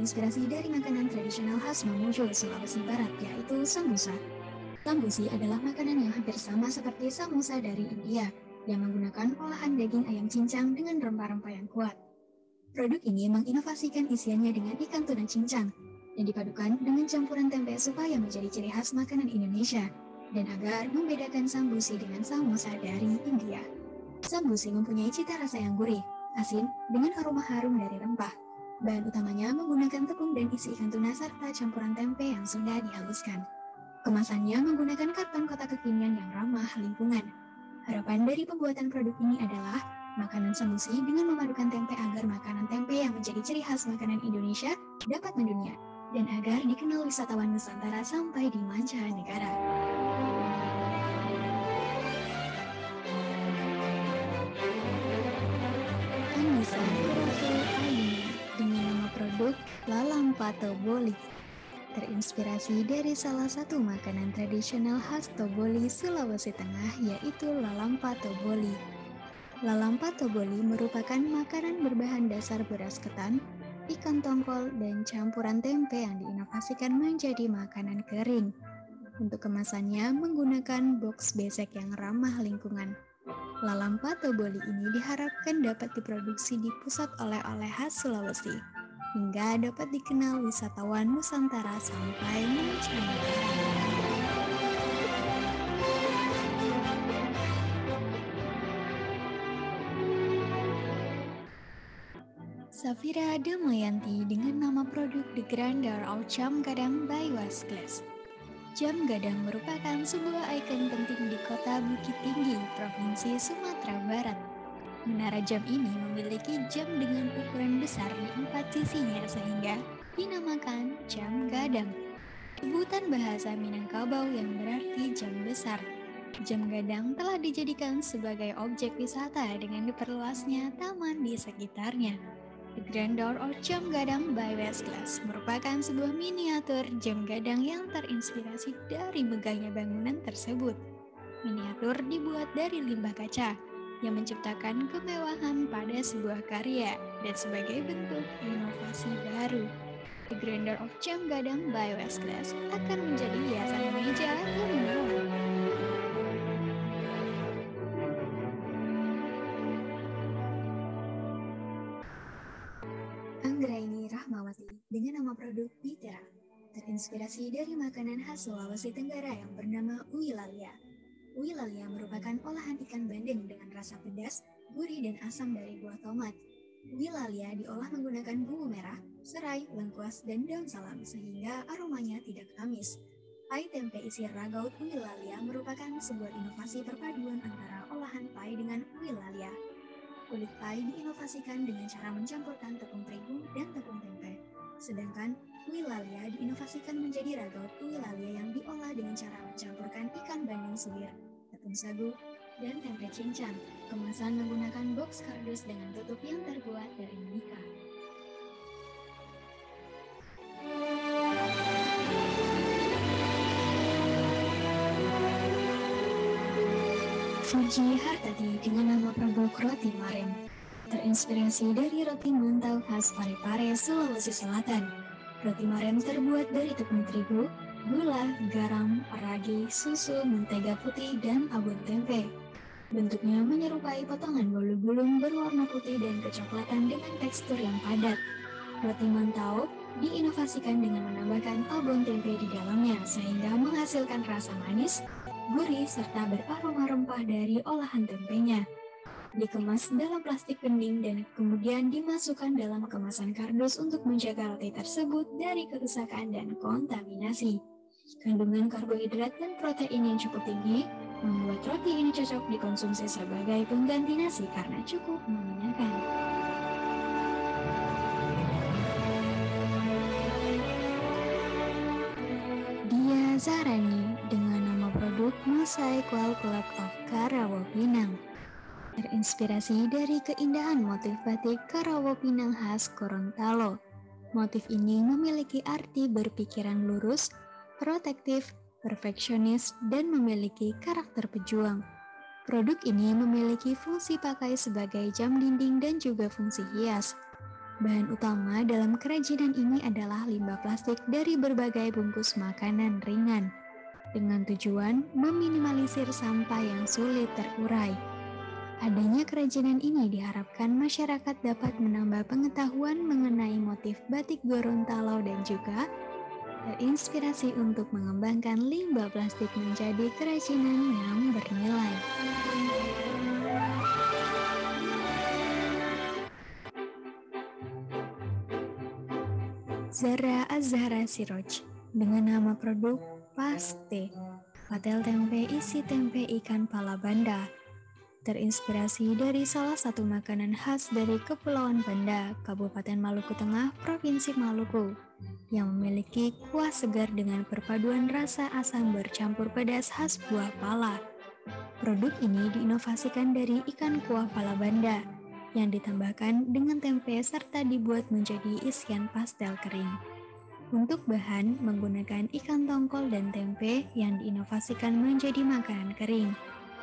terinspirasi dari makanan tradisional khas Mamuju, Sulawesi Barat, yaitu sambusa. Sambusi adalah makanan yang hampir sama seperti samosa dari India, yang menggunakan olahan daging ayam cincang dengan rempah-rempah yang kuat. Produk ini menginovasikan isiannya dengan ikan tuna cincang, yang dipadukan dengan campuran tempe supaya menjadi ciri khas makanan Indonesia, dan agar membedakan sambusi dengan samosa dari India. Sambusi mempunyai cita rasa yang gurih, asin, dengan aroma harum dari rempah. Bahan utamanya menggunakan tepung dan isi ikan tuna serta campuran tempe yang sudah dihaluskan. Kemasannya menggunakan karton kotak kekinian yang ramah lingkungan. Harapan dari pembuatan produk ini adalah makanan sambusi dengan memadukan tempe agar makanan tempe yang menjadi ciri khas makanan Indonesia dapat mendunia dan agar dikenal wisatawan Nusantara sampai di mancanegara. Anissa Purwoto Aini dengan nama produk Lalampah Toboli, terinspirasi dari salah satu makanan tradisional khas Toboli, Sulawesi Tengah, yaitu Lalampah Toboli. Lalampah Toboli merupakan makanan berbahan dasar beras ketan, ikan tongkol, dan campuran tempe yang diinovasikan menjadi makanan kering. Untuk kemasannya menggunakan box besek yang ramah lingkungan. Lalampah Toboli ini diharapkan dapat diproduksi di pusat oleh-oleh khas Sulawesi, hingga dapat dikenal wisatawan Nusantara sampai mancanegara. Safira Damayanti dengan nama produk The Grandeur of Jam Gadang by West Glass. Jam Gadang merupakan sebuah ikon penting di kota Bukit Tinggi, Provinsi Sumatera Barat. Menara jam ini memiliki jam dengan ukuran besar di 4 sisinya sehingga dinamakan Jam Gadang. Sebutan bahasa Minangkabau yang berarti jam besar. Jam Gadang telah dijadikan sebagai objek wisata dengan diperluasnya taman di sekitarnya. The Grandeur of Jam Gadang by West Glass merupakan sebuah miniatur jam gadang yang terinspirasi dari megahnya bangunan tersebut. Miniatur dibuat dari limbah kaca yang menciptakan kemewahan pada sebuah karya dan sebagai bentuk inovasi baru. The Grandeur of Jam Gadang by West Glass akan menjadi hiasan meja yang menawan. Anggraini Rahmawati dengan nama produk Bitera, terinspirasi dari makanan khas Sulawesi Tenggara yang bernama Uilalia. Uilalia merupakan olahan ikan bandeng dengan rasa pedas, gurih, dan asam dari buah tomat. Uilalia diolah menggunakan bumbu merah, serai, lengkuas, dan daun salam sehingga aromanya tidak amis. Pai tempe isi ragaut Uilalia merupakan sebuah inovasi perpaduan antara olahan pai dengan Uilalia. Kulit pai diinovasikan dengan cara mencampurkan tepung terigu dan tepung tempe. Sedangkan Uilalia diinovasikan menjadi ragaut Uilalia yang diolah dengan cara mencampurkan ikan bandeng suwir, tepung sagu, dan tempe cincang. Kemasan menggunakan box kardus dengan tutup yang terbuat dari mika. Fuji Hartati dengan nama produk Roti Maren, terinspirasi dari roti mantau khas Parepare, Sulawesi Selatan. Roti Maren terbuat dari tepung terigu, gula, garam, ragi, susu, mentega putih, dan abon tempe. Bentuknya menyerupai potongan bolu gulung berwarna putih dan kecoklatan dengan tekstur yang padat. Roti mantau diinovasikan dengan menambahkan abon tempe di dalamnya sehingga menghasilkan rasa manis, gurih, serta beraroma rempah dari olahan tempenya. Dikemas dalam plastik bening dan kemudian dimasukkan dalam kemasan kardus untuk menjaga roti tersebut dari kerusakan dan kontaminasi. Kandungan karbohidrat dan protein yang cukup tinggi membuat roti ini cocok dikonsumsi sebagai pengganti nasi karena cukup mengenyangkan. Dia Zahrani dengan nama produk Mosaic Wall Clock of Karawa Pinang, terinspirasi dari keindahan motif batik Karawa Pinang khas Gorontalo. Motif ini memiliki arti berpikiran lurus, protektif, perfeksionis, dan memiliki karakter pejuang. Produk ini memiliki fungsi pakai sebagai jam dinding dan juga fungsi hias. Bahan utama dalam kerajinan ini adalah limbah plastik dari berbagai bungkus makanan ringan, dengan tujuan meminimalisir sampah yang sulit terurai. Adanya kerajinan ini diharapkan masyarakat dapat menambah pengetahuan mengenai motif batik Gorontalo dan juga terinspirasi untuk mengembangkan limbah plastik menjadi kerajinan yang bernilai. Zara Azhara Siroj dengan nama produk Paste, patel tempe isi tempe ikan pala Banda, terinspirasi dari salah satu makanan khas dari Kepulauan Banda, Kabupaten Maluku Tengah, Provinsi Maluku, yang memiliki kuah segar dengan perpaduan rasa asam bercampur pedas khas buah pala. Produk ini diinovasikan dari ikan kuah pala Banda, yang ditambahkan dengan tempe serta dibuat menjadi isian pastel kering. Untuk bahan menggunakan ikan tongkol dan tempe yang diinovasikan menjadi makanan kering.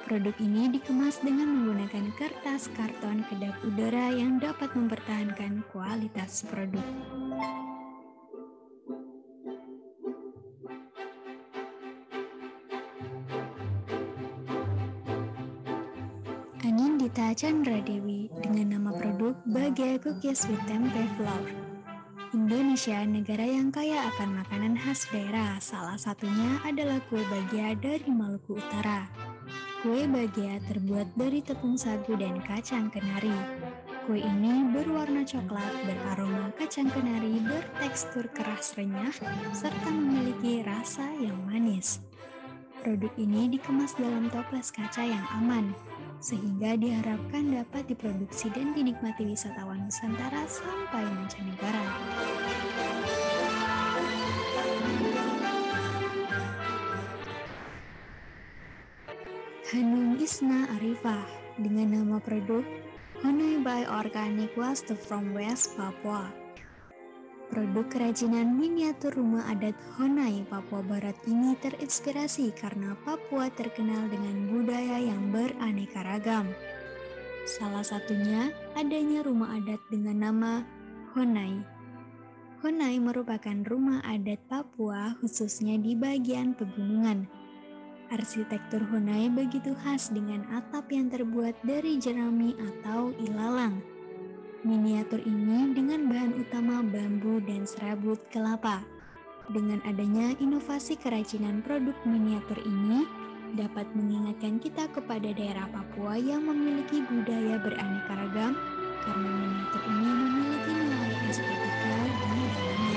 Produk ini dikemas dengan menggunakan kertas karton kedap udara yang dapat mempertahankan kualitas produk. Anindita Chandra Dewi dengan nama produk Bahagia Cookies with Tempe Flour. Indonesia negara yang kaya akan makanan khas daerah, salah satunya adalah kue bahagia dari Maluku Utara. Kue bahagia terbuat dari tepung sagu dan kacang kenari. Kue ini berwarna coklat, beraroma kacang kenari, bertekstur keras renyah, serta memiliki rasa yang manis. Produk ini dikemas dalam toples kaca yang aman, sehingga diharapkan dapat diproduksi dan dinikmati wisatawan Nusantara sampai mancanegara. Hanung Isna Arifah dengan nama produk Honai by Organic Waste from West Papua. Produk kerajinan miniatur rumah adat Honai Papua Barat ini terinspirasi karena Papua terkenal dengan budaya yang beraneka ragam. Salah satunya adanya rumah adat dengan nama Honai. Honai merupakan rumah adat Papua khususnya di bagian pegunungan. Arsitektur Honai begitu khas dengan atap yang terbuat dari jerami atau ilalang. Miniatur ini dengan bahan utama bambu dan serabut kelapa. Dengan adanya inovasi kerajinan produk miniatur ini, dapat mengingatkan kita kepada daerah Papua yang memiliki budaya beraneka ragam, karena miniatur ini memiliki nilai estetika di dalamnya.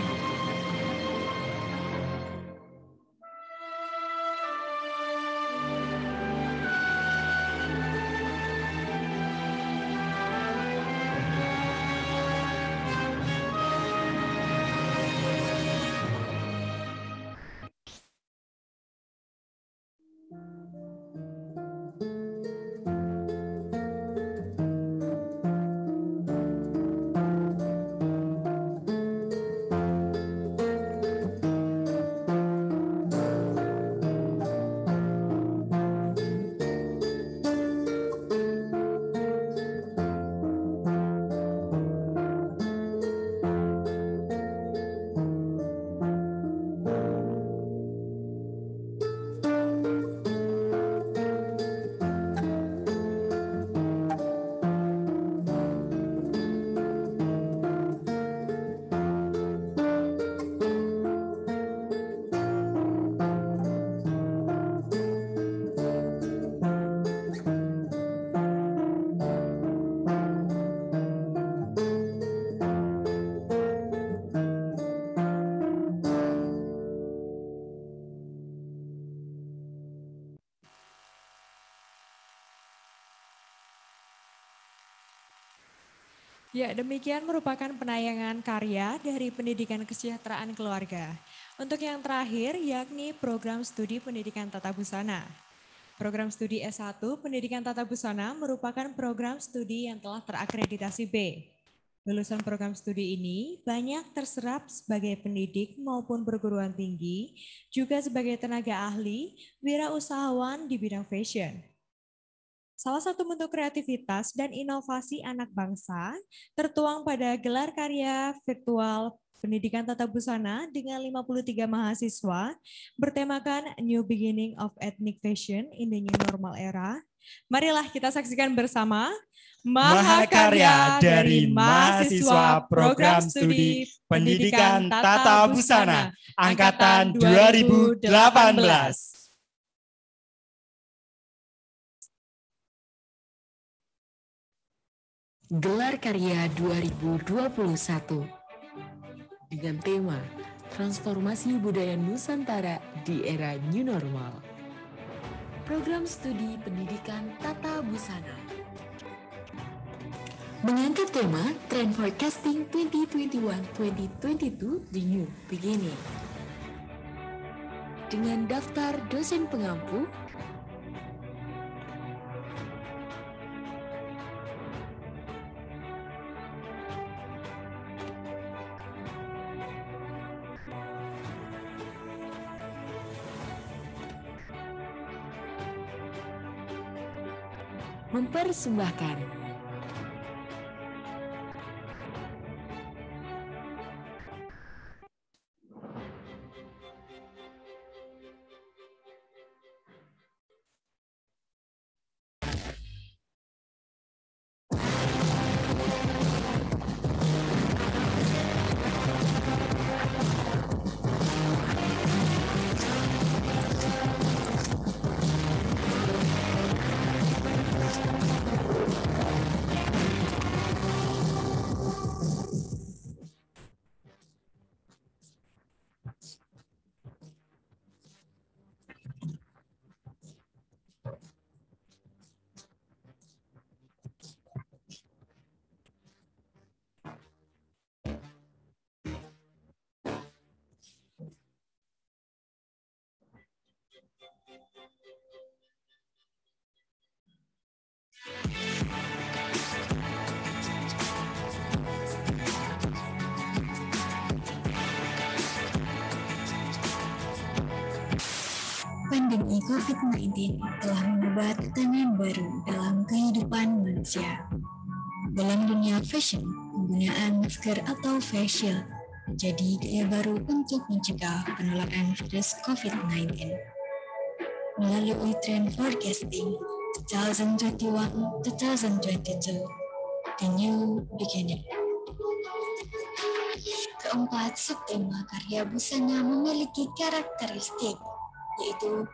Ya, demikian merupakan penayangan karya dari Pendidikan Kesejahteraan Keluarga. Untuk yang terakhir, yakni program studi pendidikan tata busana. Program studi S1 Pendidikan Tata Busana merupakan program studi yang telah terakreditasi B. Lulusan program studi ini banyak terserap sebagai pendidik maupun perguruan tinggi, juga sebagai tenaga ahli, wirausahawan di bidang fashion. Salah satu bentuk kreativitas dan inovasi anak bangsa tertuang pada gelar karya virtual Pendidikan Tata Busana dengan 53 mahasiswa bertemakan New Beginning of Ethnic Fashion in the New Normal Era. Marilah kita saksikan bersama Mahakarya dari mahasiswa Program Studi Pendidikan Tata Busana Angkatan 2018. Gelar Karya 2021 dengan tema Transformasi Budaya Nusantara di Era New Normal. Program Studi Pendidikan Tata Busana mengangkat tema Trend Forecasting 2021-2022 The New Beginning dengan daftar dosen pengampu, mempersembahkan Pandemi COVID-19 telah mengubah tatanan baru dalam kehidupan manusia. Dalam dunia fashion, penggunaan masker atau face shield menjadi gaya baru untuk mencegah penularan virus COVID-19. Melalui Trend Forecasting 2021-2022, The New Beginning. Keempat subtema karya busana memiliki karakteristik, yaitu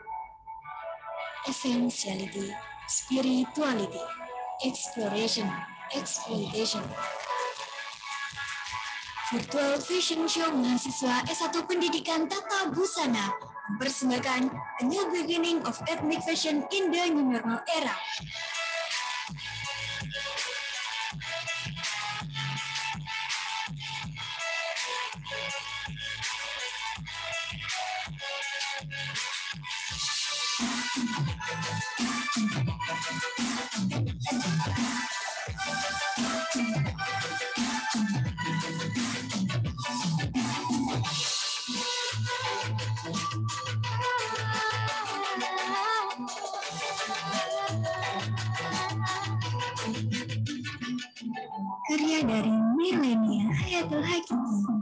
essentiality, spirituality, exploration, exploitation. Virtual Fashion Show mahasiswa S1 Pendidikan Tata Busana mempersembahkan A New Beginning of Ethnic Fashion in the New Normal Era. Karya dari Milenia Hayatul Hakiki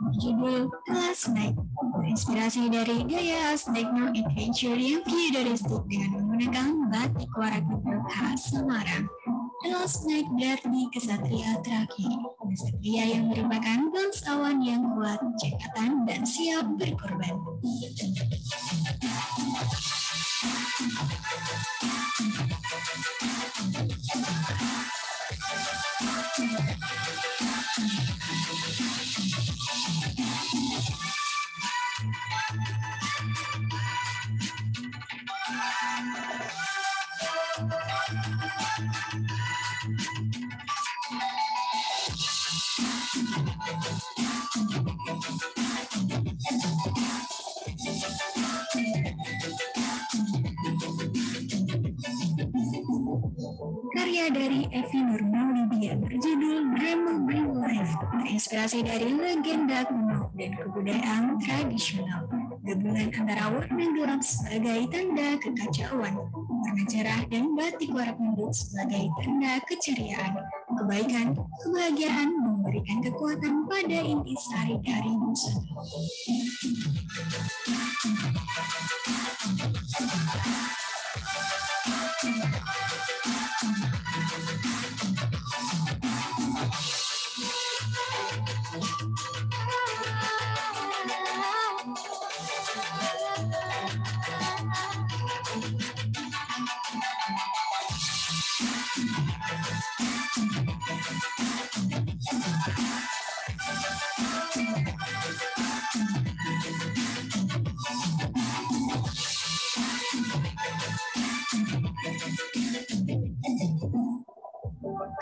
berjudul Kelas Naik, terinspirasi dari gaya Asdekno Adventure yang futuristik dengan menggunakan batik Warakuta khas Semarang. Kelas Naik berarti kesatria terakhir, kesatria yang merupakan bangsawan yang kuat, cekatan, dan siap berkorban. Karya dari Evi Nurmaulidia berjudul Dream of Real Life, terinspirasi dari legenda kuno dan kebudayaan tradisional, gabungan antara warna gelap sebagai tanda kekacauan, warna cerah, dan batik warak mendut sebagai tanda keceriaan, kebaikan, kebahagiaan, memberikan kekuatan pada intisari dari busana.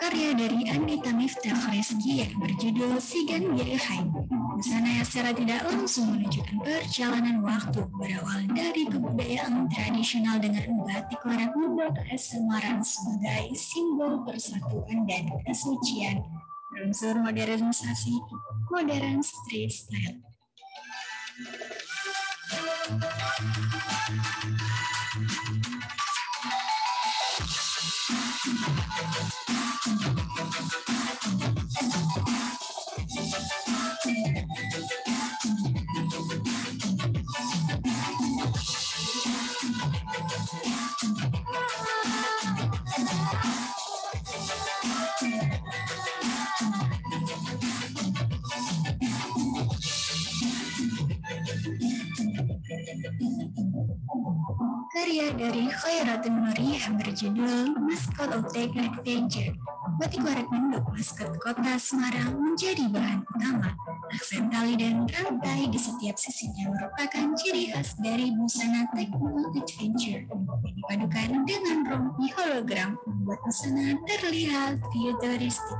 Karya dari Andita Miftah Reski yang berjudul Sigan Birhain. Busana yang secara tidak langsung menunjukkan perjalanan waktu berawal dari kebudayaan tradisional dengan batik warak mendut khas Semarang sebagai simbol persatuan dan kesucian. Berunsur modernisasi, modern street style. Karya dari Khairatun Nuriyah berjudul Maskot of Take Adventure. Batik warak mendut maskot kota Semarang menjadi bahan utama. Aksen tali dan rantai di setiap sisinya merupakan ciri khas dari busana Techno Adventure. Dipadukan dengan rompi hologram membuat busana terlihat futuristik.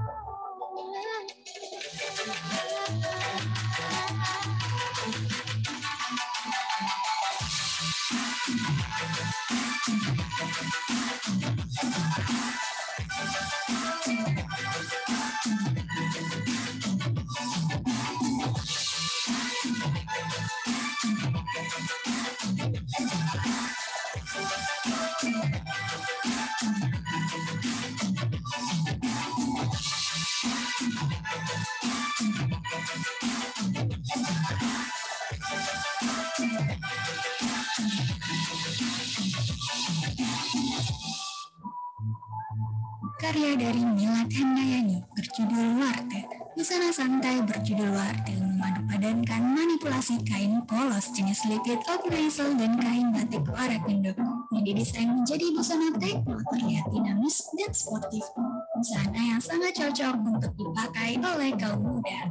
Karya dari Milat Handayani berjudul Warte. Busana santai berjudul Warte memadupadankan manipulasi kain polos jenis lipid organizer dan kain batik warak mendut yang didesain menjadi busana tekno terlihat dinamis dan sportif. Busana yang sangat cocok untuk dipakai oleh kaum muda.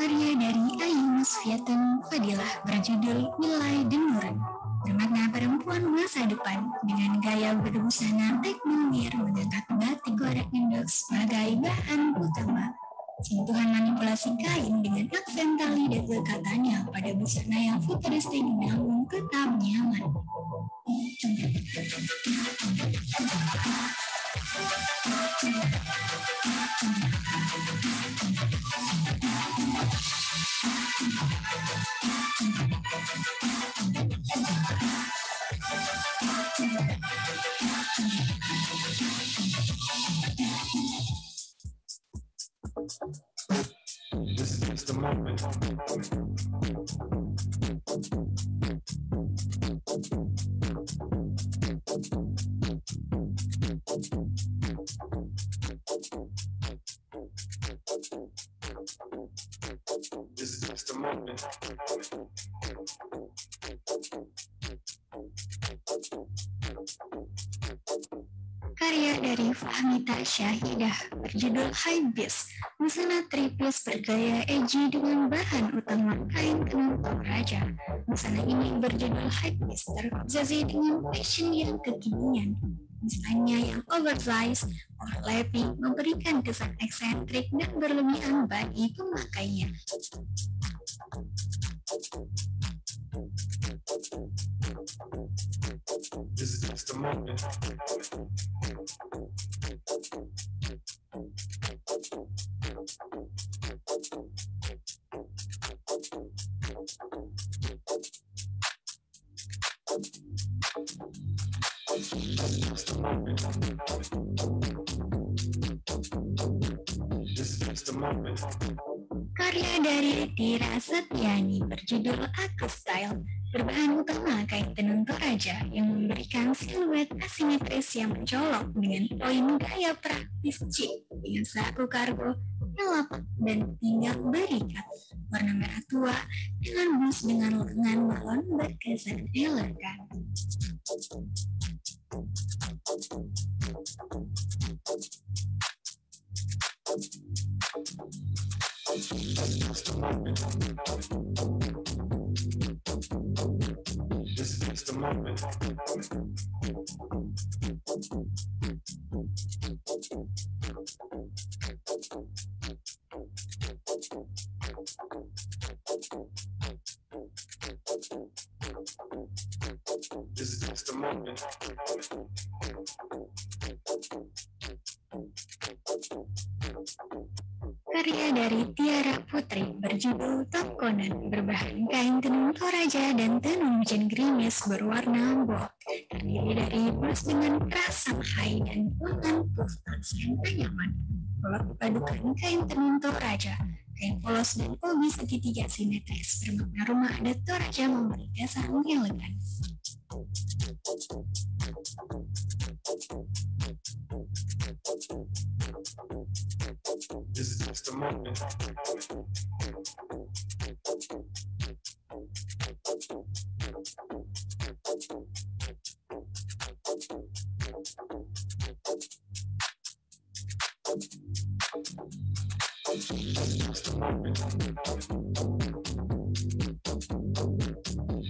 Karya dari Ayu Musfiatun Fadilah berjudul Nilai dan Nurun. Bermakna perempuan masa depan dengan gaya berbusana teknolir mengangkat batik warak mendut sebagai bahan utama. Sentuhan manipulasi kain dengan aksen tali dan lekatannya pada busana yang futuristik namun tetap nyaman. This is just a moment. This is just a moment. dari Fahmita Syahidah berjudul Hypebeast. Busana three-piece bergaya edgy dengan bahan utama kain tenun Toraja. Busana ini berjudul Hypebeast terobsesi dengan fashion yang kekinian. Misalnya yang oversize, overlapping, memberikan kesan eksentrik dan berlebihan bagi pemakainya. This is just a moment. Karya dari Tira Setiani berjudul Aku Style berbahan utama kain tenun Toraja yang memberikan siluet asimetris yang mencolok dengan poin gaya praktis chic dengan saku kargo yang lapak dan tinggal berikat warna merah tua dengan blus dengan lengan balon berkesan elegan. This is just a moment. This is just a moment. Karya dari Tiara Putri berjudul Top Conan berbahan kain tenun Toraja dan tenun hujan gerimis berwarna bold. Terdiri dari blus dengan keras Shanghai dan potongan puff tops yang nyaman. Kolor dipadukan kain tenun Toraja, kain polos dan obi segitiga simetris bermakna rumah adat Toraja memberi kesan elegan. This is just a moment.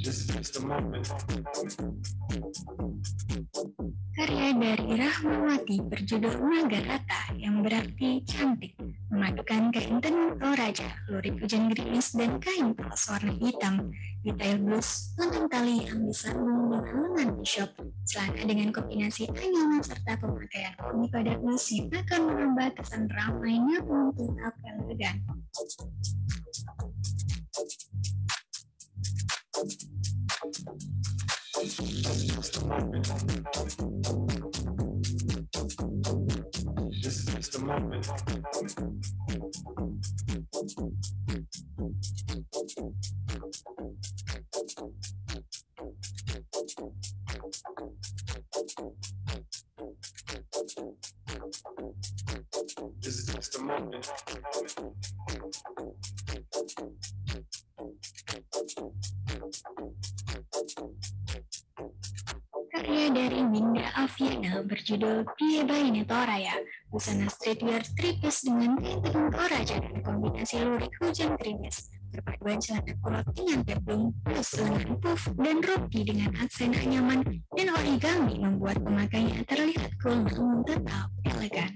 This is just a moment. Karya dari Rahmawati berjudul Magarata yang berarti cantik, memadukan kain tenun Toraja, lurik hujan gerimis dan kain polos warna hitam, detail blus, lengan tali yang disambung dengan lengan bishop, celana dengan kombinasi anyaman serta pemakaian kombi pada blus yang akan menambah kesan ramai namun tetap elegan. This is just a moment. This is just a moment. Karya dari Winda Aviana berjudul Pieba ini Toraya, busana streetwear three-piece dengan kain tenun Toraja dan kombinasi lurik hujan gerimis. Perpaduan celana kulot dengan peplum plus lengan puff dan rompi dengan aksen anyaman dan origami membuat pemakainya terlihat cool namun tetap elegan.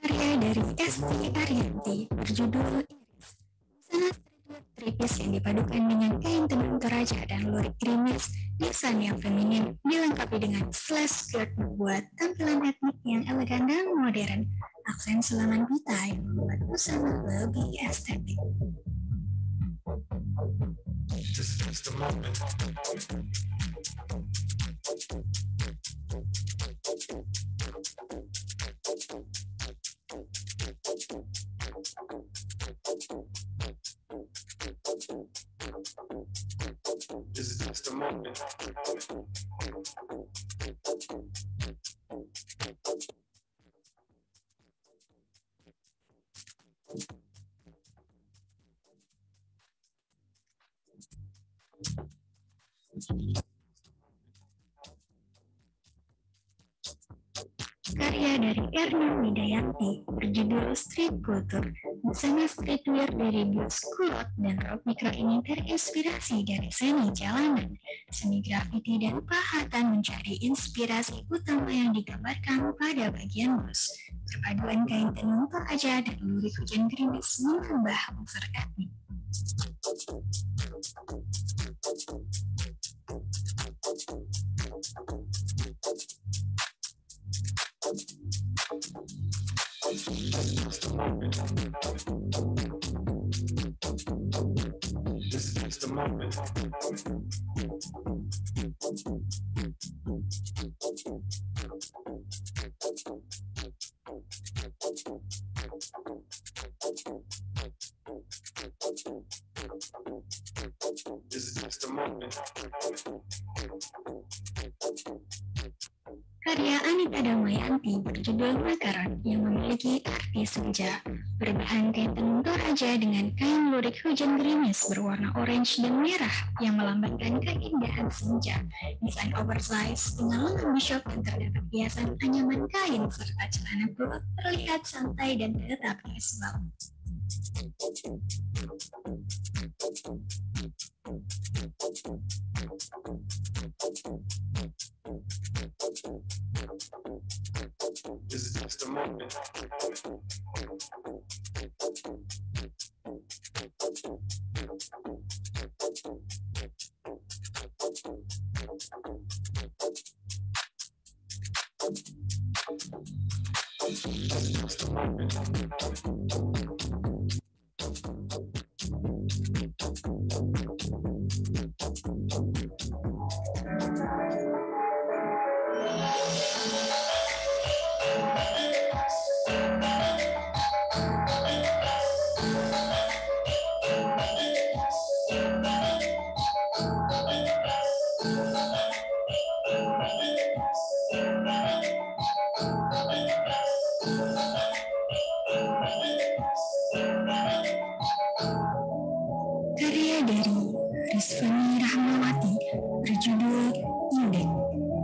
Karya dari Esti Arianti berjudul Iris, busana streetwear tipis yang dipadukan dengan kain tenun toraja dan lurik gerimis, desain yang feminin dilengkapi dengan slash skirt membuat tampilan etnik yang elegan dan modern. Aksen selangan pita yang membuat busana lebih estetik. This is the moment. This is just the moment. Karya dari Erna Widayanti berjudul Street Culture. Busana streetwear dari blues, kulot, dan rok mikro ini terinspirasi dari seni jalanan. Seni grafiti dan pahatan mencari inspirasi utama yang digambarkan pada bagian blues. Perpaduan kain tenun toraja dan lurik hujan gerimis menambah unsur etnik. This is just the moment. This is just the moment. Karya Anita Damayanti berjudul Makaron yang memiliki arti senja. Berbahan kain tenun toraja dengan kain lurik hujan gerimis berwarna orange dan merah yang melambangkan keindahan senja. Desain oversize dengan lengan bishop dan terdapat hiasan anyaman kain serta celana kulot terlihat santai dan tetap casual. This is just the moment. This is just the moment. Karya dari Rizvani Rahmawati berjudul Indek.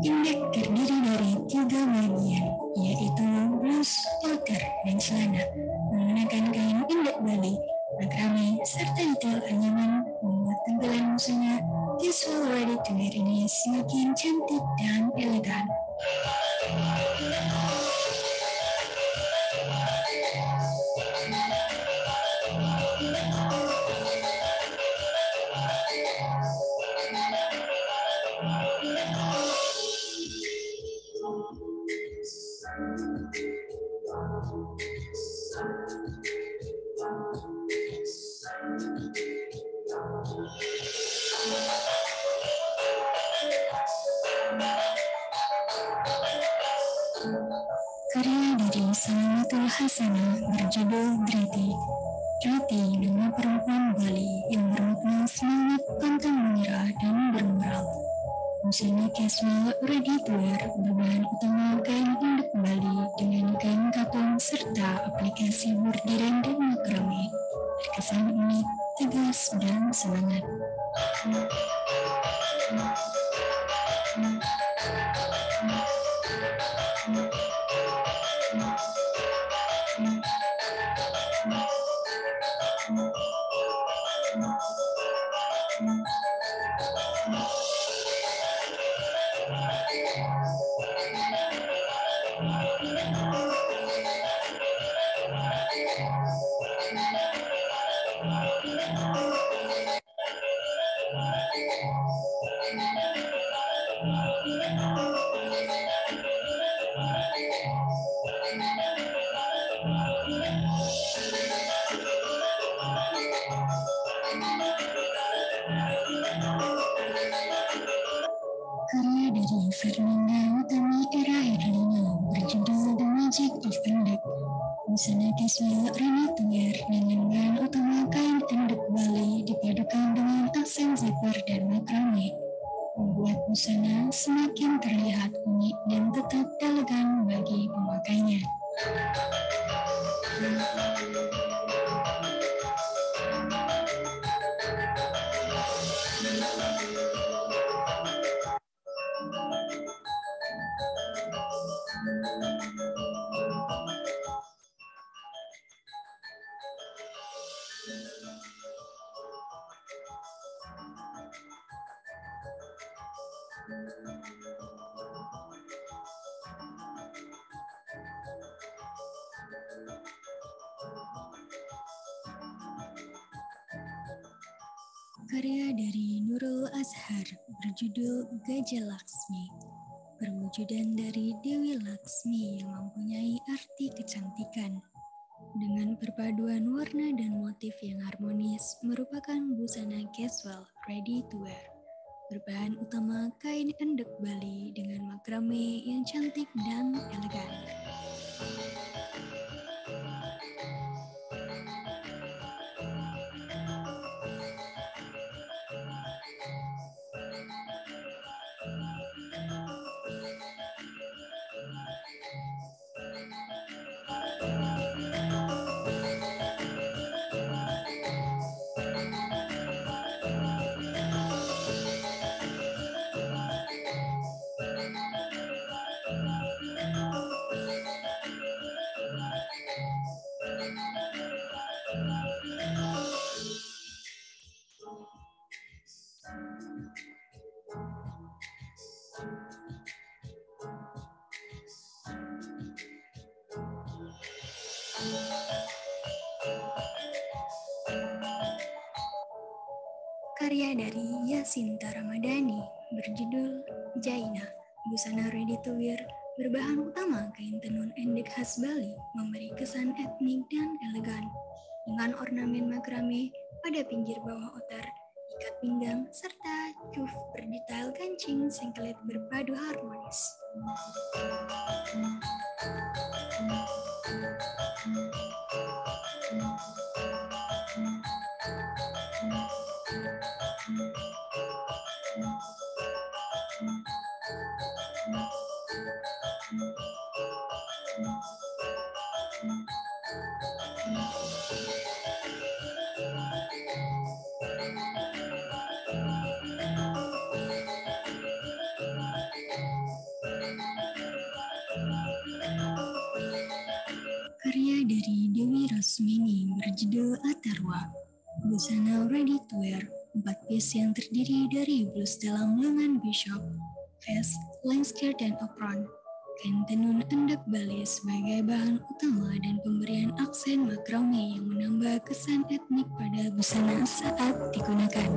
Indek terdiri dari 3 bagian, yaitu blus, outer, dan celana. Menggunakan kain indek Bali, makrame, serta detail anyaman membuat tampilan busana casual ready to wear ini semakin cantik dan elegan. Karya dari Salamatul Hasanah berjudul Driti. Driti nama perempuan Bali yang bermakna semangat, pantang menyerah, dan bermoral. Busana casual ready to wear berbahan utama kain indek Bali dengan kain katun serta aplikasi bordiran dan makrame. Kesan unik, tegas, dan semangat. Karya dari Fernanda Utami Era Herlina berjudul The Magic of Endek. Busana casual ready to wear dengan bahan utama kain endek Bali dipadukan dengan aksen zipper dan makrame, membuat busana semakin terlihat unik dan tetap elegan bagi pemakainya. Karya dari Nurul Azhar berjudul Gajah Laksmi. Perwujudan dari Dewi Laksmi yang mempunyai arti kecantikan. Dengan perpaduan warna dan motif yang harmonis, merupakan busana casual ready to wear. Berbahan utama kain endek Bali dengan makrame yang cantik dan elegan. Karya dari Yasinta Ramadhani berjudul Jaina. Busana ready to wear berbahan utama kain tenun endek khas Bali memberi kesan etnik dan elegan dengan ornamen makrame pada pinggir bawah outer, ikat pinggang, serta cuff berdetail kancing singlet berpadu harmonis. Karya dari Dewi Rosmini berjudul Atharwa. Busana ready to wear, 4 piece yang terdiri dari blus dalam lengan bishop, vest, line skirt, dan apron. Kain tenun endek Bali sebagai bahan utama dan pemberian aksen makrame yang menambah kesan etnik pada busana saat digunakan.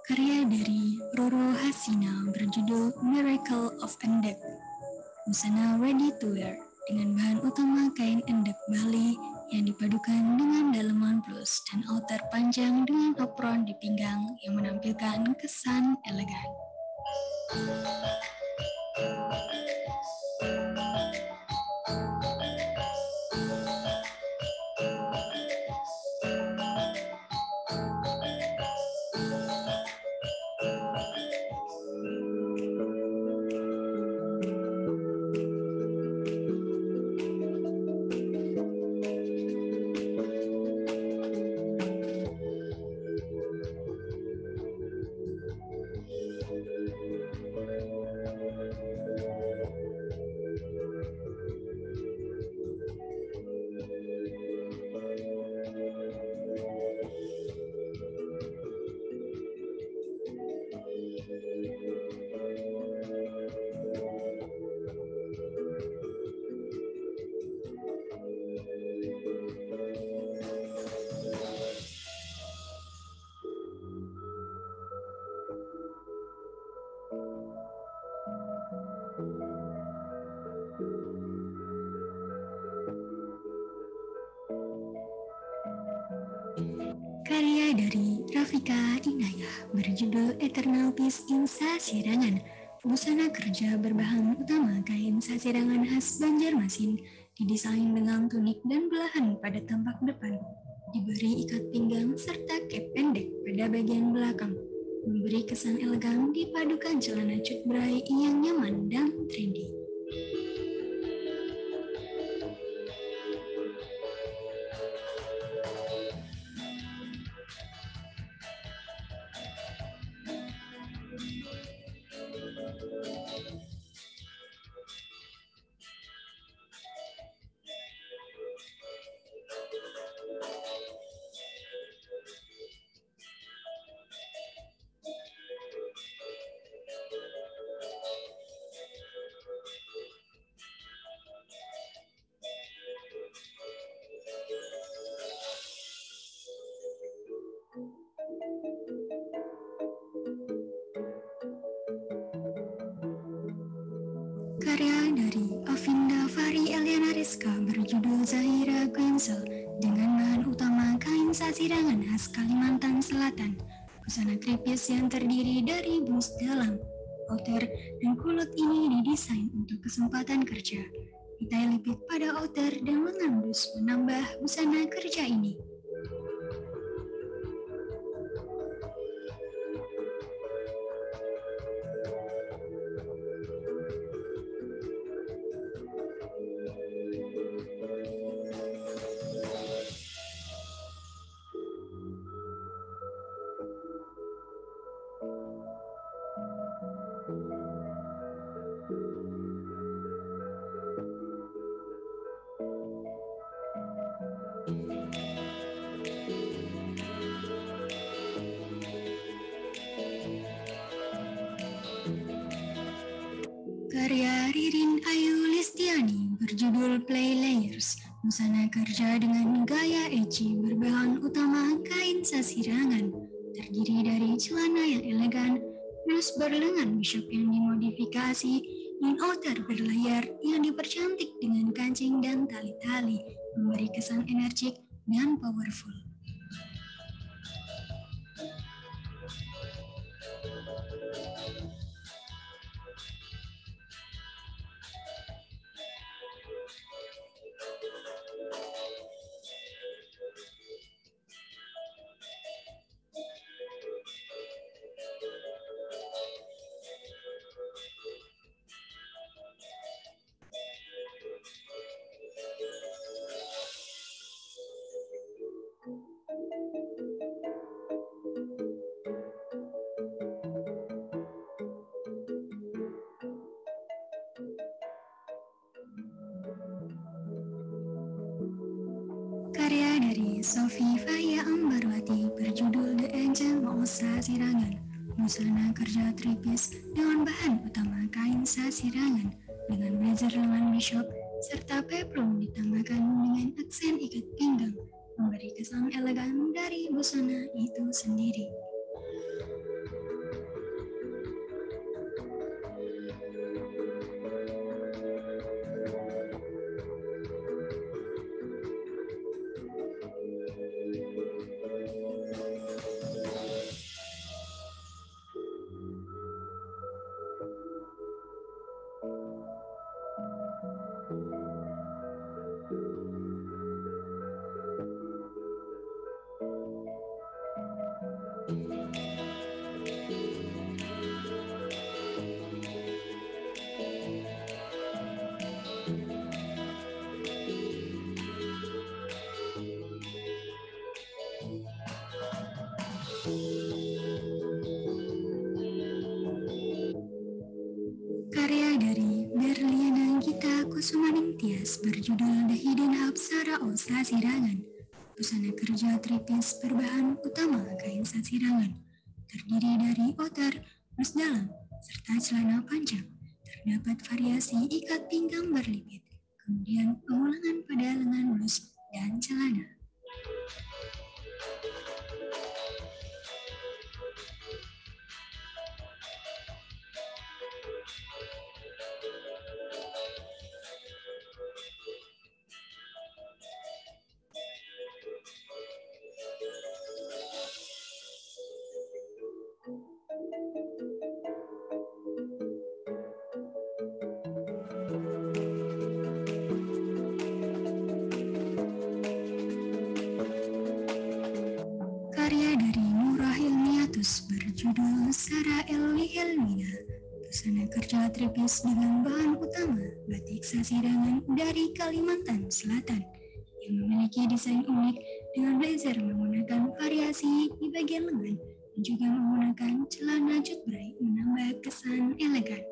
Karya dari Roro Hasina berjudul Miracle of Endek. Busana ready to wear dengan bahan utama kain endek Bali yang dipadukan dengan daleman blus dan outer panjang dengan apron di pinggang yang menampilkan kesan elegan. Karya dari Rafika Inayah berjudul Eternal Peace in Sasirangan. Busana kerja berbahan utama kain sasirangan khas Banjarmasin, didesain dengan tunik dan belahan pada tampak depan, diberi ikat pinggang serta kep pendek pada bagian belakang, memberi kesan elegan dipadukan celana cut bray yang nyaman dan trendy. Karya dari Avinda Fari Eliana Rizka berjudul Zahira Queensel dengan bahan utama kain sasirangan khas Kalimantan Selatan. Busana kripis yang terdiri dari blus dalam, outer, dan kulot ini didesain untuk kesempatan kerja. Detail lipit pada outer dan lengan blus menambah busana kerja ini. Karya Ririn Ayu Listiani berjudul Play Layers. Busana kerja dengan gaya edgy berbahan utama kain sasirangan, terdiri dari celana yang elegan, blus berlengan bishop yang dimodifikasi, dan outer berlayar yang dipercantik dengan kancing dan tali-tali, memberi kesan energik dan powerful. Karya dari Sofi Faya Ambarwati berjudul The Angel of Sasirangan. Busana kerja tripis dengan bahan utama kain sasirangan dengan blazer lengan bishop serta peplum ditambahkan dengan aksen ikat pinggang, memberi kesan elegan dari busana itu sendiri. Karya dari Berliana Gita Kusumaning Tias berjudul The Hidden Apsara of Sasirangan. Busana kerja tripis berbahan utama kain sasirangan, terdiri dari outer, blus dalam, serta celana panjang. Terdapat variasi ikat pinggang berlipit, kemudian pengulangan pada lengan blus dan celana. karya dari Nurah Hilmiatus berjudul Sara Elwi Helmina. Busana kerja tripis dengan bahan utama batik sasirangan dari Kalimantan Selatan yang memiliki desain unik dengan blazer menggunakan variasi di bagian lengan dan juga menggunakan celana jutbray menambah kesan elegan.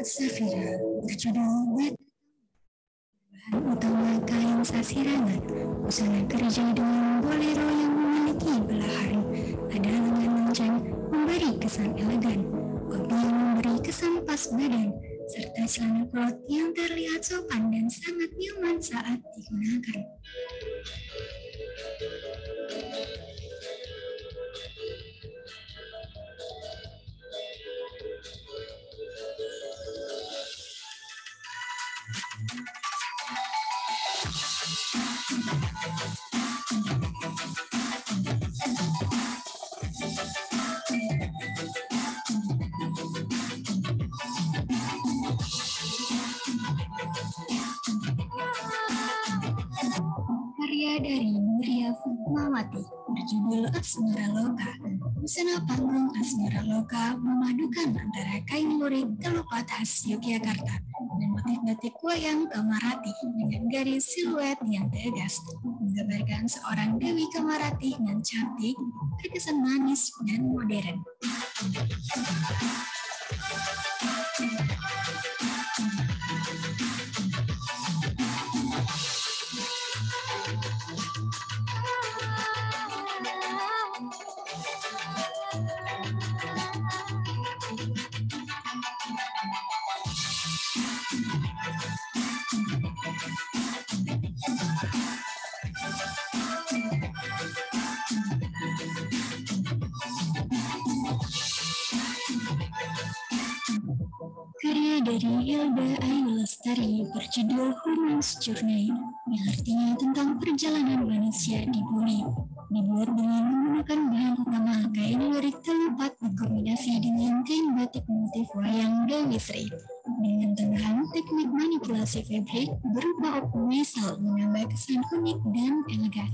Safira berjudul Bahan utama kain sasirangan, busana kerja dengan bolero yang memiliki belahan, ada lengan lancang memberi kesan elegan, kopi yang memberi kesan pas badan, serta celana krot yang terlihat sopan dan sangat nyaman saat digunakan. Karya dari Nuria Fatmawati berjudul Asmara Loka. Busana panggung Asmara Loka memadukan antara kain lurik kelupat khas Yogyakarta dan motif batik wayang Kamarati dengan garis siluet yang tegas, menggambarkan seorang Dewi Kamarati yang cantik, terkesan manis dan modern. Karya dari Hilda Ayu Lestari berjudul Humans Journey, yang artinya tentang perjalanan manusia di bumi. Dibuat dengan menggunakan bahan utama kain lurik telupat berkombinasi dengan kain batik motif wayang Dewi Sri. Dengan tambahan teknik manipulasi fabrik berupa optimisal menambah kesan unik dan elegan.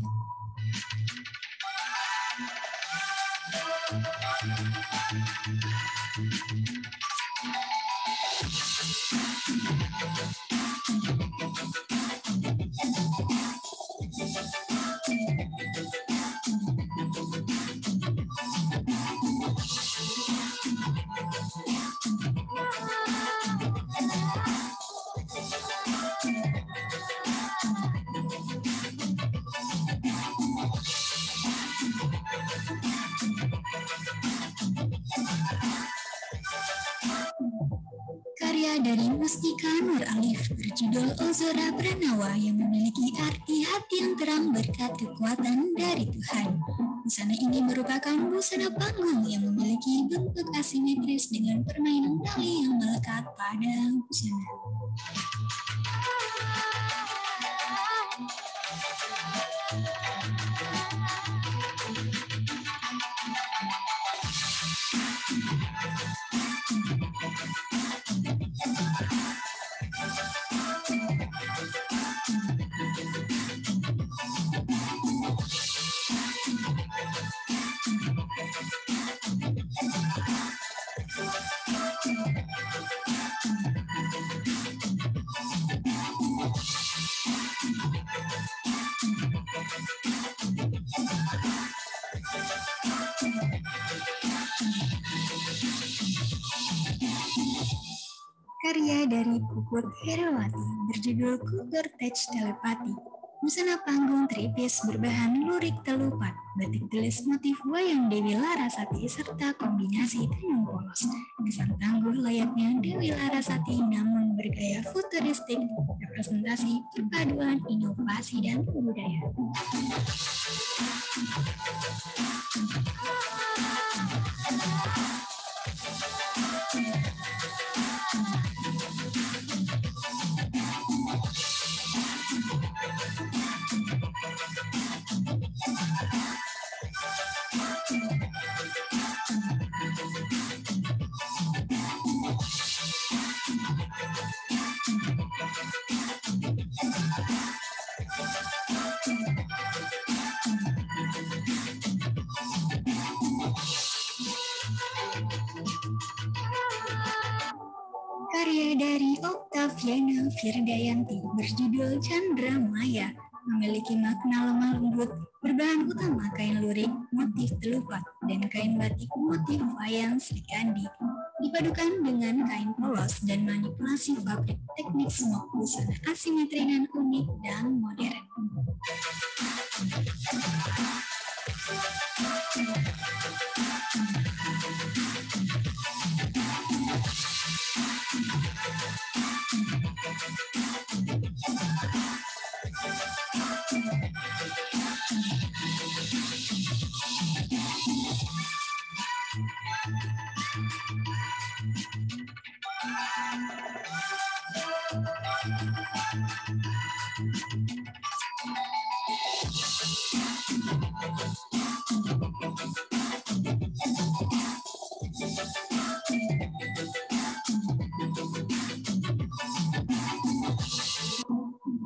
Karya dari Mustika Nur Alif berjudul Ozora Pranawa yang memiliki arti hati yang terang berkat kekuatan dari Tuhan. Busana ini merupakan busana panggung yang memiliki bentuk asimetris dengan permainan tali yang melekat pada busana. karya dari Puput Herawati berjudul Kultur Touch Telepati. Busana panggung tripis berbahan lurik telupat, batik tulis motif wayang Dewi Larasati serta kombinasi tenun polos. Kesan tangguh layaknya Dewi Larasati namun bergaya futuristik, representasi perpaduan inovasi dan budaya. Karya dari Oktaviana Firdayanti berjudul Chandra Maya memiliki makna lemah lembut, berbahan utama kain lurik motif telupat dan kain batik motif wayang Srikandi, dipadukan dengan kain polos dan manipulasi fabrik teknik smok busana asimetri dan unik dan modern.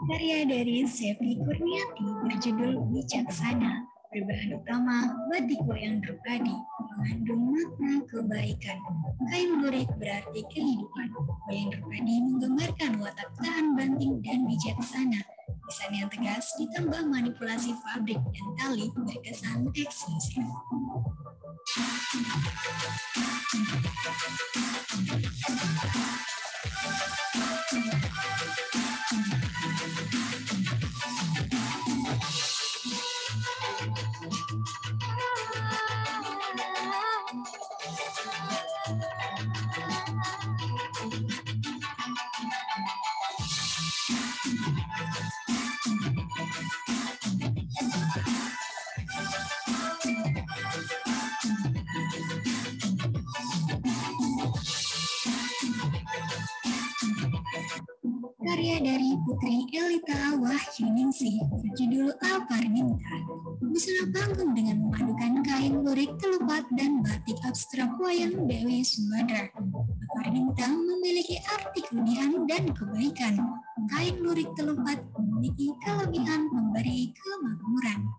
Karya dari Sevi Kurniati berjudul Bijaksana, berbahan utama batik wayang Drupadi, mengandung makna kebaikan. Kain lurik berarti kehidupan. Wayang Drupadi menggambarkan watak tahan banting dan bijaksana. Desain yang tegas ditambah manipulasi fabrik dan tali berkesan eksklusif. Karya dari Putri Elita Wahyuningsih berjudul Aparminta. Busana panggung dengan memadukan kain lurik telupat dan batik abstrak wayang Dewi Sumedra. Aparminta memiliki arti kelebihan dan kebaikan. Kain lurik telupat memiliki kelebihan memberi kemakmuran.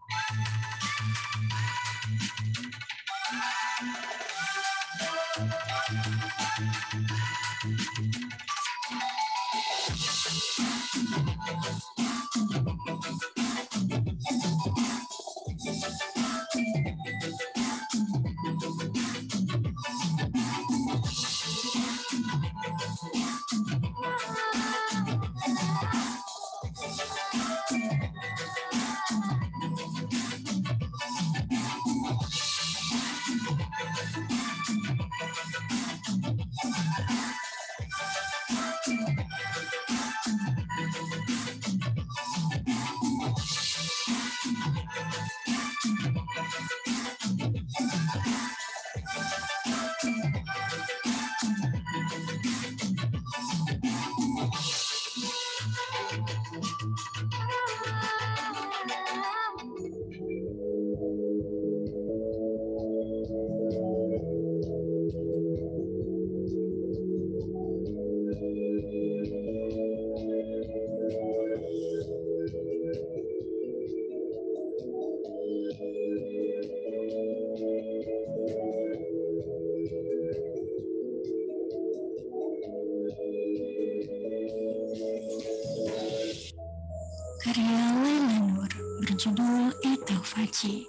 Karya Laila Nur berjudul Etofaci.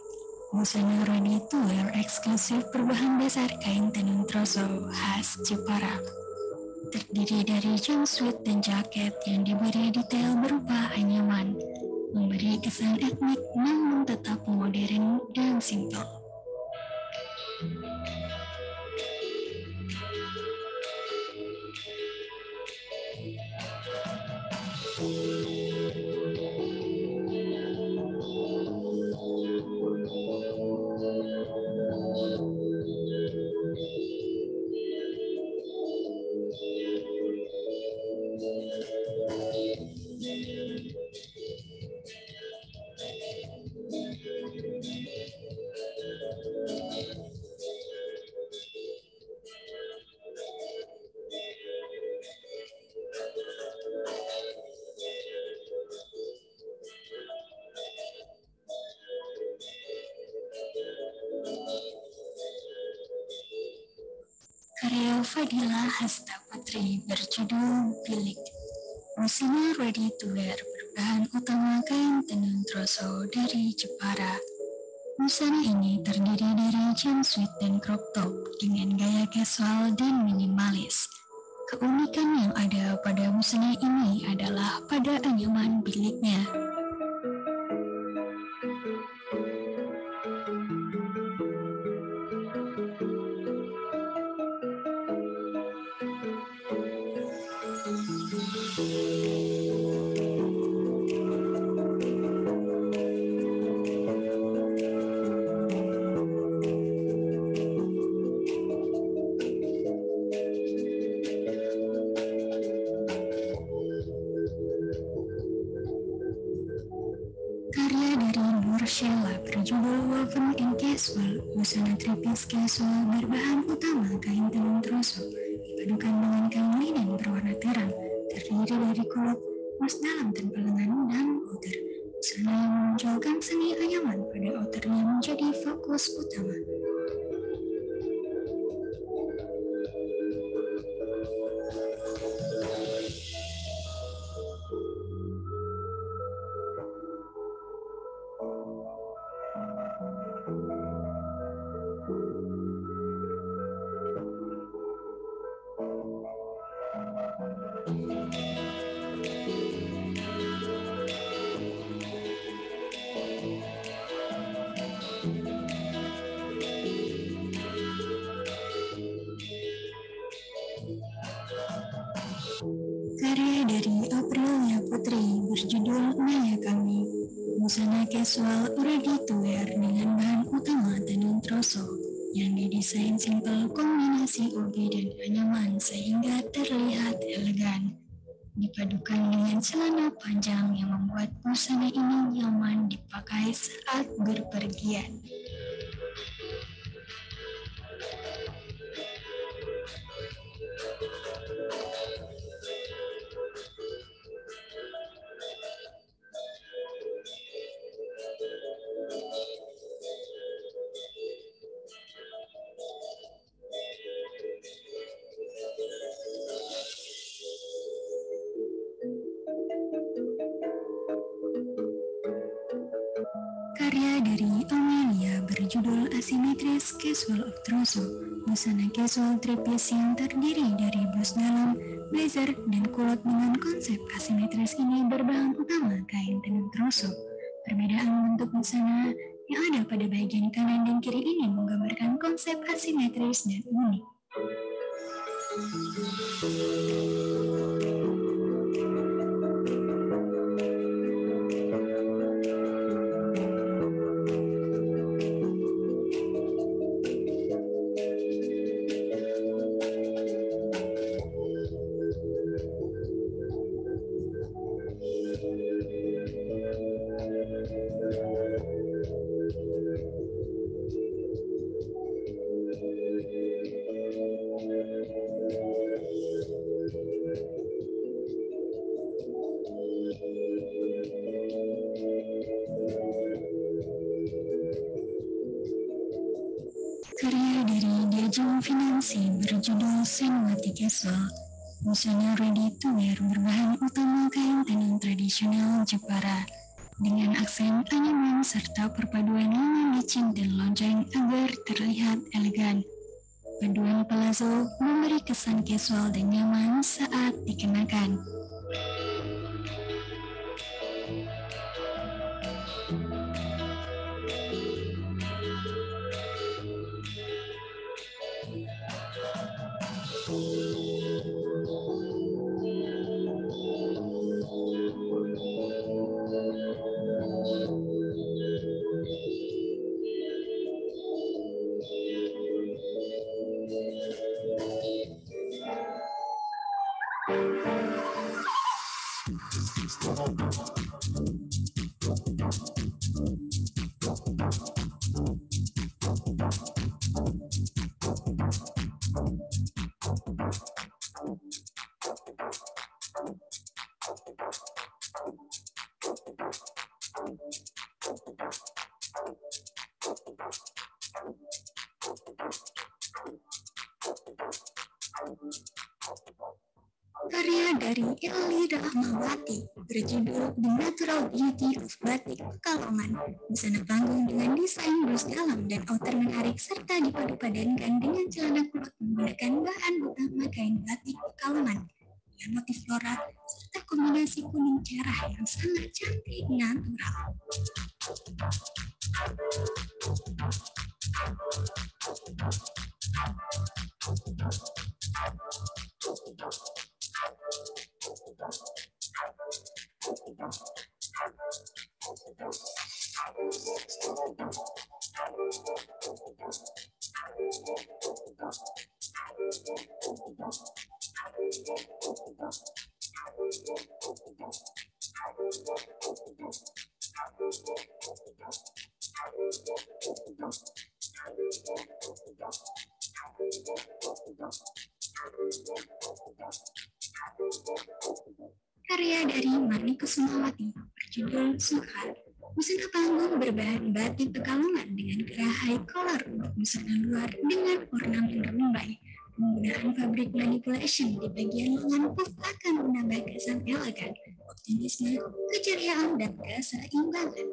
Busana ready to wear eksklusif berbahan dasar kain tenun troso khas Jepara. terdiri dari jumpsuit dan jaket yang diberi detail berupa anyaman, memberi kesan etnik namun tetap modern dan simpel. Karya Fadila Hasta Putri berjudul Bilik. Busana ready to wear berbahan utama kain tenun troso dari Jepara. Busana ini terdiri dari jumpsuit dan crop top dengan gaya casual dan minimalis. Keunikan yang ada pada busana ini adalah pada anyaman biliknya. Karya dari Nur Sheila berjudul Woven and Casual. Busana tripis casual berbahan utama kain tenun troso dipadukan dengan kain linen berwarna terang, terdiri dari kulit, mas dalam tanpa lengan dan outer. Busana yang menonjolkan seni anyaman pada outernya menjadi fokus utama. Karya dari Aprilia Putri berjudul Naya Kami. Busana casual ready to wear dengan bahan utama tenun troso yang didesain simpel kombinasi obi dan anyaman sehingga terlihat elegan. Dipadukan dengan celana panjang yang membuat busana ini nyaman dipakai saat berpergian. Karya dari Amelia berjudul Asimetris Casual of Troso. Busana casual tripis yang terdiri dari blus dalam, blazer, dan kulot dengan konsep asimetris ini berbahan utama kain tenun troso. Perbedaan bentuk busana yang ada pada bagian kanan dan kiri ini menggambarkan konsep asimetris dan unik. Karya dari Diajeng Finansi berjudul Senwati Casual. Busana ready to wear berbahan utama kain tenun tradisional Jepara dengan aksen anyaman serta perpaduan lengan licin dan lonjong agar terlihat elegan. Paduan palazzo memberi kesan casual dan nyaman saat dikenakan. Karya dari Eli Rahmawati berjudul The Natural Beauty of Batik Pekalongan. Busana panggung dengan desain blus dalam dan outer menarik serta dipadu-padankan dengan celana kulot menggunakan bahan utama kain batik Pekalongan dengan motif floral serta kombinasi kuning cerah yang sangat cantik natural. Karya dari Marni Kusumawati berjudul Suha. Busana panggung berbahan batik Pekalongan dengan gerahai kolor untuk busana luar dengan ornamen rumbai. Penggunaan fabrik manipulation di bagian lengan puff akan menambah kesan elegan, optimisme, keceriaan, dan keseimbangan.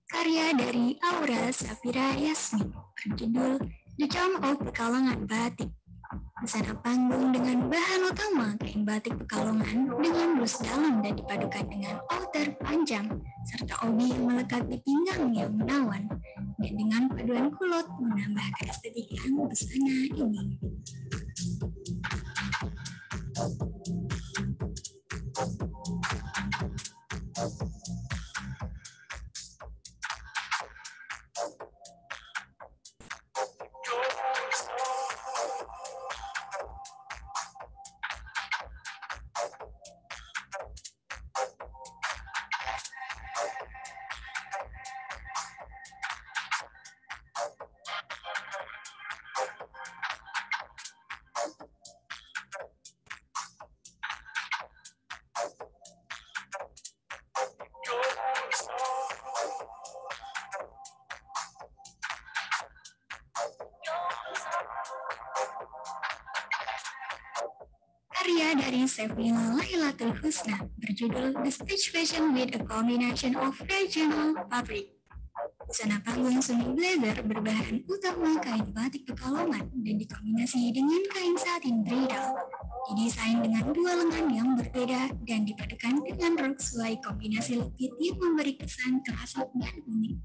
Karya dari Aura Safira Yasmin berjudul The Charm of Pekalongan Batik. Busana panggung dengan bahan utama kain batik Pekalongan dengan blus dalam dan dipadukan dengan outer panjang serta obi yang melekat di pinggang yang menawan, dan dengan paduan kulot menambah keestetikan busana ini. Karya dari Sevilla Lailatul Husna berjudul The Stage Fashion with a Combination of Regional Fabric. Busana panggung semi blazer berbahan utama kain batik Pekalongan dan dikombinasi dengan kain satin bridal. Didesain dengan dua lengan yang berbeda dan dipadukan dengan rok sesuai kombinasi legit yang memberi kesan klasik dan unik.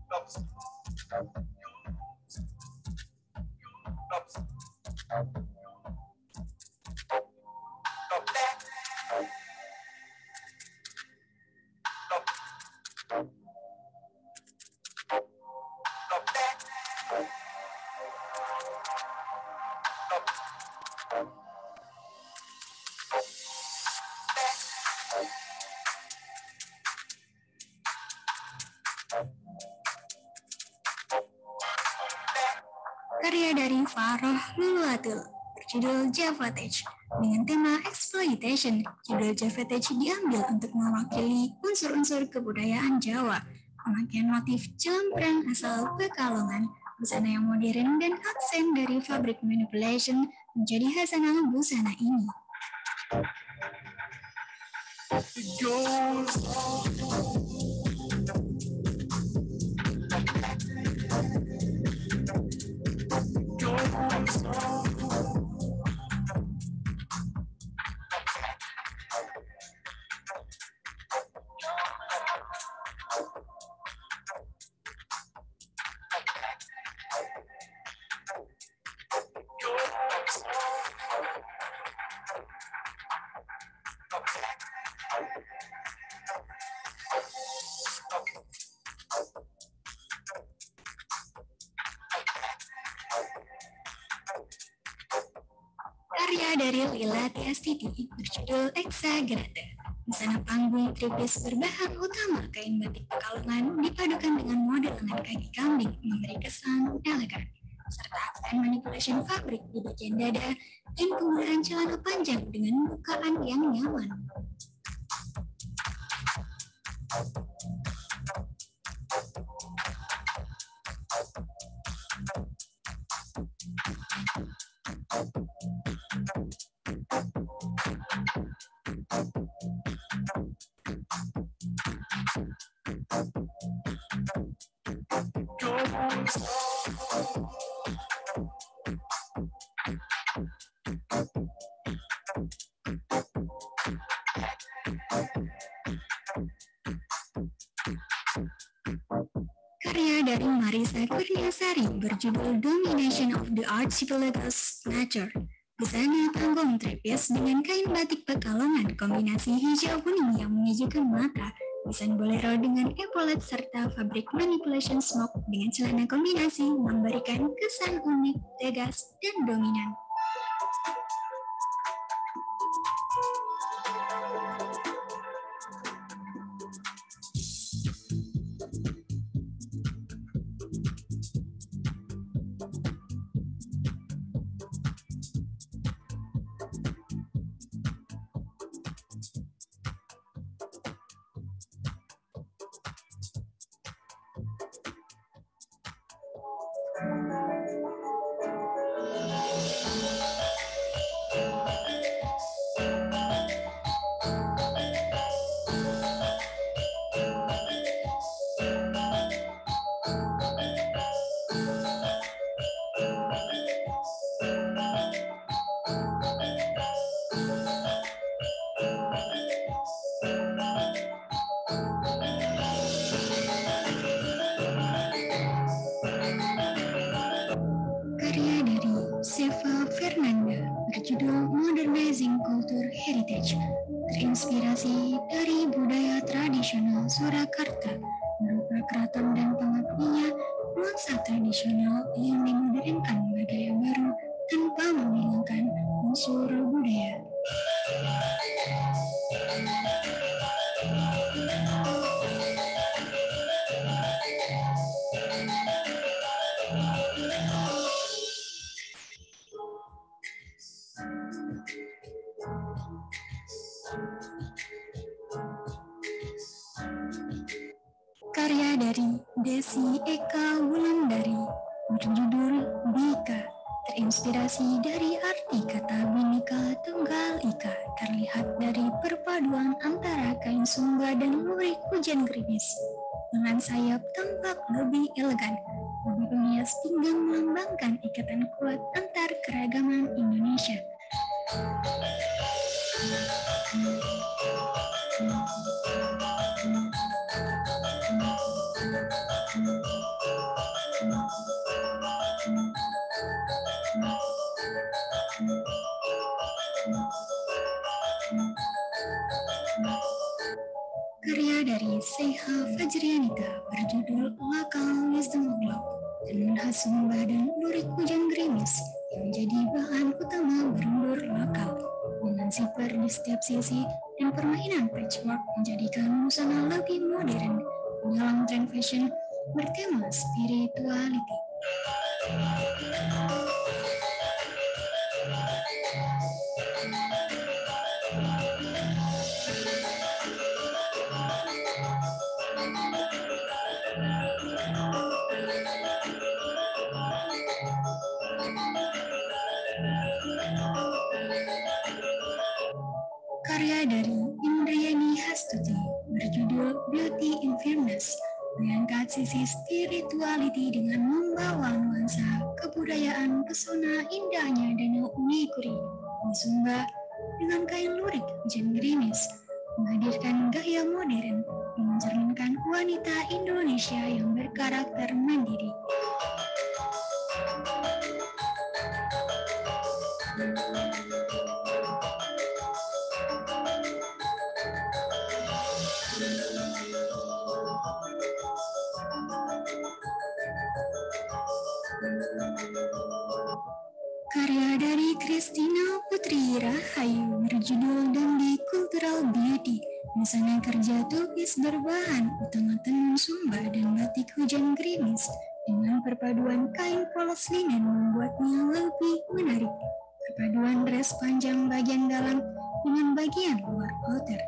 karya dari Faroh Luluatul berjudul Javatage. Dengan tema exploitation, judul Javatage diambil untuk mewakili unsur-unsur kebudayaan Jawa, pemakaian motif jelamprang asal Pekalongan, busana yang modern dan aksen dari fabric manipulation menjadi khasanah busana ini. Karya dari Lila Tiastiti berjudul Exagerata. Busana panggung tripis berbahan utama kain batik Pekalongan dipadukan dengan model lengan kaki kambing memberi kesan elegan, serta aksen manipulation fabrik di bagian dada dan penggunaan celana panjang dengan bukaan yang nyaman. Karya dari Marisa Kurniasari berjudul Domination of the Archipelago's Nature. Busana panggung tripis dengan kain batik Pekalongan kombinasi hijau kuning yang menyejukkan mata, desain bolero dengan epaulet serta fabrik manipulation smock dengan celana kombinasi memberikan kesan unik, tegas, dan dominan. berjudul Modernizing Culture Heritage, terinspirasi dari budaya tradisional Surakarta berupa keraton dan pengabdinya, nuansa tradisional yang dimodernkan bergaya baru tanpa menghilangkan unsur budaya. Karya dari Desi Eka Wulandari berjudul Bika, terinspirasi dari arti kata Bhinneka Tunggal Ika, terlihat dari perpaduan antara kain sumba dan lurik hujan gerimis. Dengan sayap tampak lebih elegan, lebih menghias pinggang melambangkan ikatan kuat antar keragaman Indonesia. Karya dari Seha Fajrianita berjudul Lokal Wisdom Club, tenun khas sumba dan lurik hujan gerimis yang menjadi bahan utama berundur lokal. Dengan zipper di setiap sisi dan permainan patchwork menjadikan busana lebih modern dalam tren fashion bertema spirituality. Karya dari Indrayani Hastuti berjudul Beauty in Fairness mengangkat sisi spirituality dengan membawa nuansa kebudayaan pesona indahnya Danau Unikuri di Sumba dengan kain lurik hujan gerimis menghadirkan gaya modern yang mencerminkan wanita Indonesia yang berkarakter mandiri. Karya dari Christina Putri Rahayu berjudul Dambi Cultural Beauty. Busana kerja tupis berbahan utama tenun Sumba dan batik hujan gerimis dengan perpaduan kain polos linen membuatnya lebih menarik. Perpaduan dress panjang bagian dalam dengan bagian luar outer.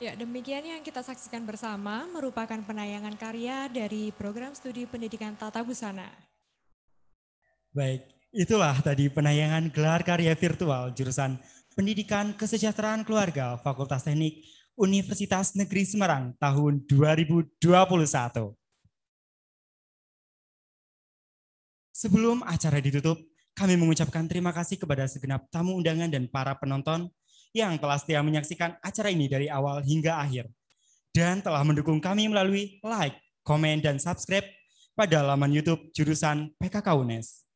Ya, demikian yang kita saksikan bersama merupakan penayangan karya dari program studi pendidikan Tata Busana. Baik, itulah tadi penayangan gelar karya virtual jurusan Pendidikan Kesejahteraan Keluarga Fakultas Teknik Universitas Negeri Semarang tahun 2021. Sebelum acara ditutup, kami mengucapkan terima kasih kepada segenap tamu undangan dan para penonton yang telah setia menyaksikan acara ini dari awal hingga akhir dan telah mendukung kami melalui like, komen, dan subscribe pada laman YouTube jurusan PKK UNES.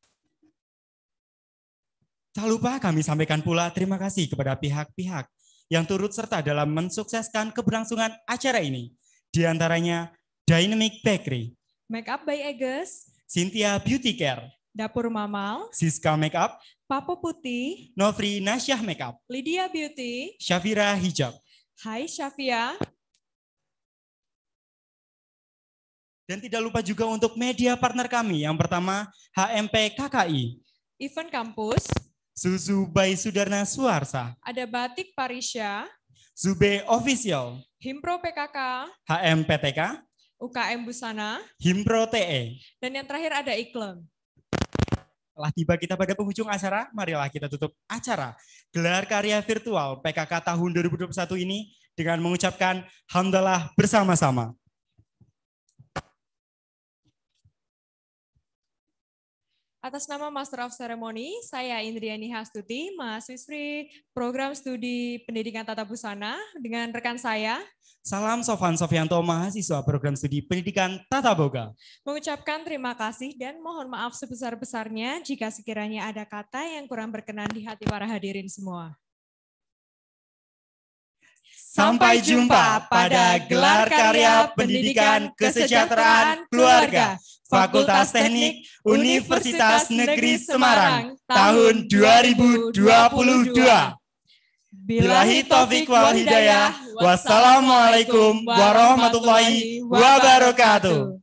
Tak lupa kami sampaikan pula terima kasih kepada pihak-pihak yang turut serta dalam mensukseskan keberlangsungan acara ini, di antaranya Dynamic Bakery, Makeup by Eges, Cynthia Beauty Care, Dapur Mamal, Siska Makeup, Papo Putih, Novri Nasyah Makeup, Lydia Beauty, Syafira Hijab. Hai Syafia, Dan tidak lupa juga untuk media partner kami. Yang pertama, HMP KKI, Event Kampus, Susu by Sudarna Suarsa, ada Batik Parisya, Zube Official, Himpro PKK, HMPTK, UKM Busana, Himpro TE. dan yang terakhir ada Iklem. Telah tiba kita pada penghujung acara, marilah kita tutup acara Gelar Karya Virtual PKK tahun 2021 ini dengan mengucapkan hamdalah bersama-sama. Atas nama Master of Ceremony, saya Indriani Hastuti, mahasiswi Program Studi Pendidikan Tata Busana dengan rekan saya Salam Sofan Sofianto, mahasiswa Program Studi Pendidikan Tata Boga. mengucapkan terima kasih dan mohon maaf sebesar-besarnya jika sekiranya ada kata yang kurang berkenan di hati para hadirin semua. Sampai jumpa pada Gelar Karya Pendidikan Kesejahteraan Keluarga Fakultas Teknik Universitas Negeri Semarang tahun 2022. Billahi taufik wal hidayah. Wassalamualaikum warahmatullahi wabarakatuh.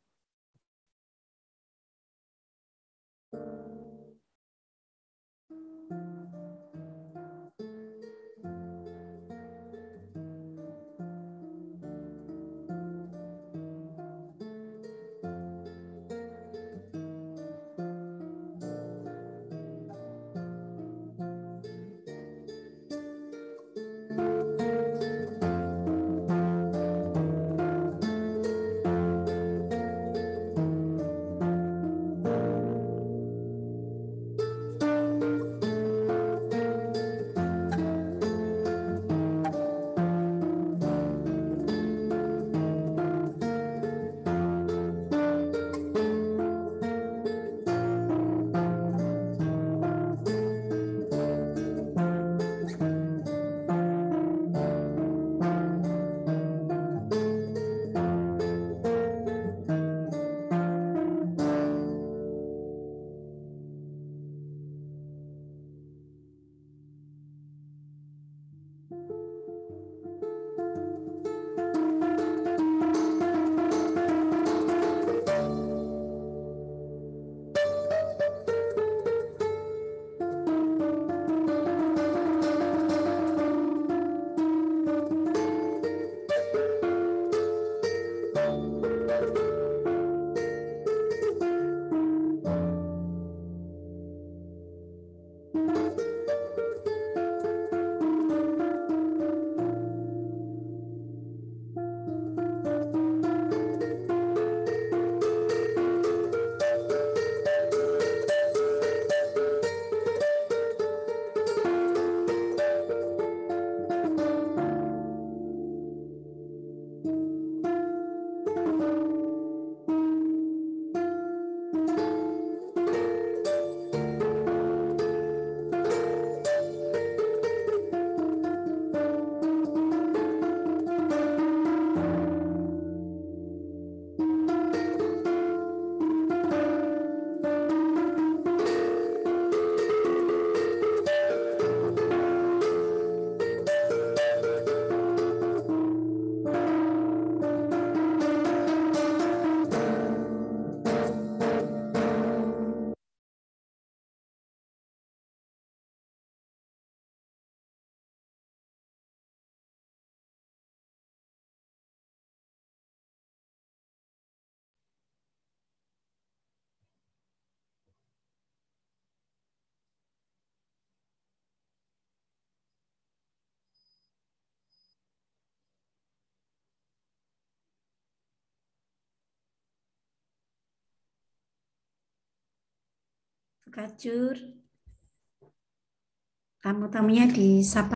Kak Jur. Tamu-tamunya disapa.